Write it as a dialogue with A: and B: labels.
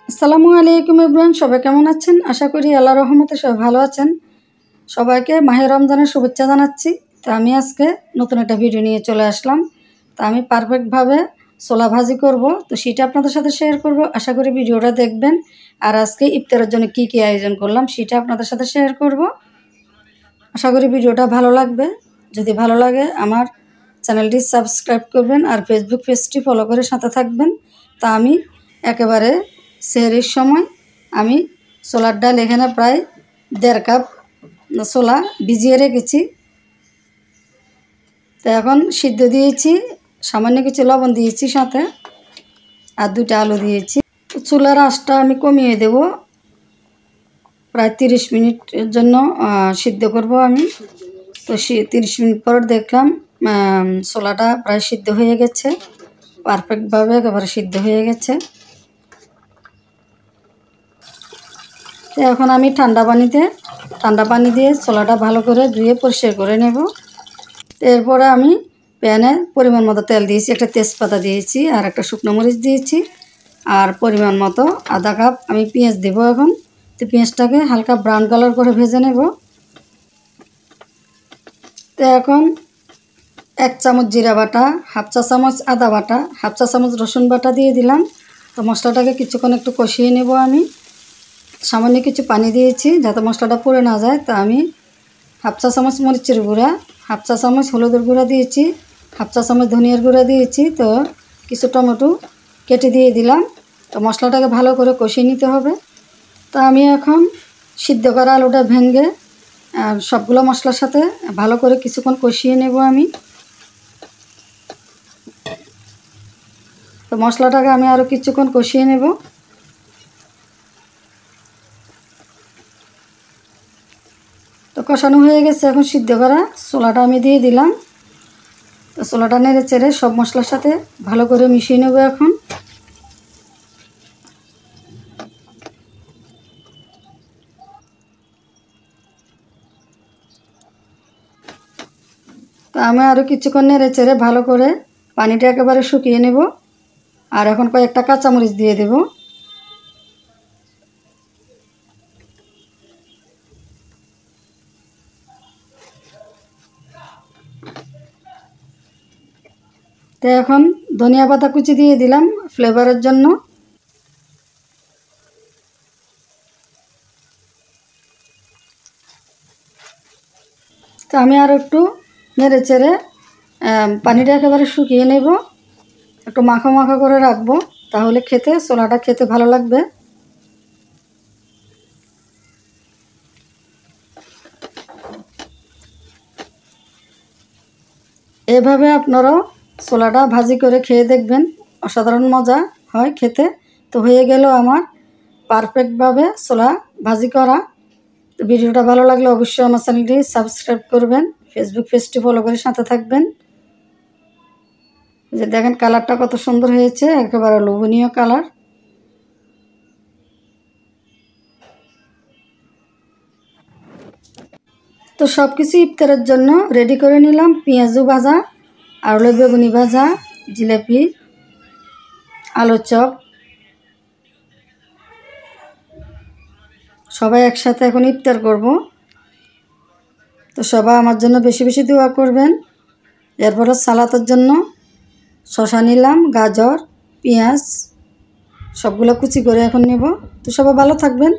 A: আসসালামু আলাইকুম এভরিওয়ান, সবাই কেমন আছেন? আশা করি আল্লাহর রহমতে সবাই ভালো আছেন। সবাইকে মাহে রমজানের শুভেচ্ছা জানাচ্ছি। তো আমি আজকে নতুন একটা ভিডিও নিয়ে চলে আসলাম। তো আমি পারফেক্টভাবে ছোলা ভাজি করব, তো সেটা আপনাদের সাথে শেয়ার করব। আশা করি ভিডিওটা দেখবেন। আর আজকে ইফতারের জন্য কি কি আয়োজন করলাম সেটা আপনাদের সাথে শেয়ার করব। আশা করি ভিডিওটা ভালো লাগবে। যদি ভালো লাগে আমার চ্যানেলটি সাবস্ক্রাইব করবেন আর ফেসবুক পেজটি ফলো করে সাথে থাকবেন। তা আমি একেবারে সেহরির সময় আমি ছোলার ডাল এখানে প্রায় 1.5 কাপ ছোলা ভিজিয়ে রেখেছি। তো এখন সিদ্ধ দিয়েছি, সামান্য কিছু লবণ দিয়েছি সাথে, আর 2টা আলু দিয়েছি। চুলার আঁচটা আমি কমিয়ে দেব, প্রায় 30 মিনিটের জন্য সিদ্ধ করব আমি। তো 30 মিনিট পর দেখলাম ছোলাটা প্রায় সিদ্ধ হয়ে গেছে, পারফেক্টভাবে একেবারে সিদ্ধ হয়ে গেছে। তো এখন আমি ঠান্ডা পানি দিয়ে ছোলাটা ভালো করে ধুয়ে পরিষ্কার করে নেব। এরপরে আমি প্যানে পরিমাণ মতো তেল দিয়েছি, একটা তেজপাতা দিয়েছি আর একটা শুকনো মরিচ দিয়েছি, আর পরিমাণ মতো আধা কাপ আমি পেঁয়াজ দেবো এখন। তো পেঁয়াজটাকে হালকা ব্রাউন কালার করে ভেজে নেব। তো এখন 1 চামচ জিরা বাটা, 1/2 চা চামচ আদা বাটা, 1/2 চা চামচ রসুন বাটা দিয়ে দিলাম। তো মশলাটাকে কিছুক্ষণ একটু কষিয়ে নেব আমি। সামান্য কিছু পানি দিয়েছি যাতে মশলাটা পুড়ে না যায়। তো আমি 1/2 চা চামচ মরিচের গুঁড়া, 1/2 চা চামচ হলুদের গুঁড়া দিয়েছি, 1/2 চা চামচ ধনিয়ার গুঁড়া দিয়েছি। তো কিছু টমেটো কেটে দিয়ে দিলাম। তো মশলাটাকে ভালো করে কষিয়ে নিতে হবে। তো আমি এখন সিদ্ধ করা আলুটা ভেঙে সবগুলো মশলার সাথে ভালো করে কিছুক্ষণ কষিয়ে নেব আমি। তো মশলাটাকে আমি আরও কিছুক্ষণ কষিয়ে নেব। তো কষানো হয়ে গেছে, এখন সিদ্ধ করা ছোলাটা আমি দিয়ে দিলাম। তো ছোলাটা নেড়ে চেড়ে সব মশলার সাথে ভালো করে মিশিয়ে নেব এখন। তো আমি আরও কিছুক্ষণ নেড়ে চেড়ে ভালো করে পানিটা একেবারে শুকিয়ে নেব। আর এখন কয়েকটা কাঁচামরিচ দিয়ে দেব। তো এখন ধনিয়া পাতা কুচি দিয়ে দিলাম ফ্লেভারের জন্য। তো আমি আর একটু নেড়ে চেড়ে পানিটা একেবারে শুকিয়ে নেব, একটু মাখা মাখা করে রাখবো, তাহলে ছোলাটা খেতে ভালো লাগবে। এভাবে আপনারাও ছোলাটা ভাজি করে খেয়ে দেখবেন, অসাধারণ মজা হয় খেতে। তো হয়ে গেল আমার পারফেক্টভাবে ছোলা ভাজি করা। তো ভিডিওটা ভালো লাগলে অবশ্যই আমার চ্যানেলটি সাবস্ক্রাইব করবেন, ফেসবুক পেজটি ফলো করে সাথে থাকবেন। যে দেখেন কালারটা কত সুন্দর হয়েছে, একেবারে লোভনীয় কালার। তো সব কিছু ইফতারের জন্য রেডি করে নিলাম। পেঁয়াজু ভাজা, আলু বেগুনি ভাজা, জিলাপি, আলুর চপ, সবাই একসাথে এখন ইফতার করব। তো সবাই আমার জন্য বেশি বেশি দোয়া করবেন। এরপরে সালাতের জন্য শসা নিলাম, গাজর, পেঁয়াজ সবগুলো কুচি করে এখন নেব। তো সবাই ভালো থাকবেন।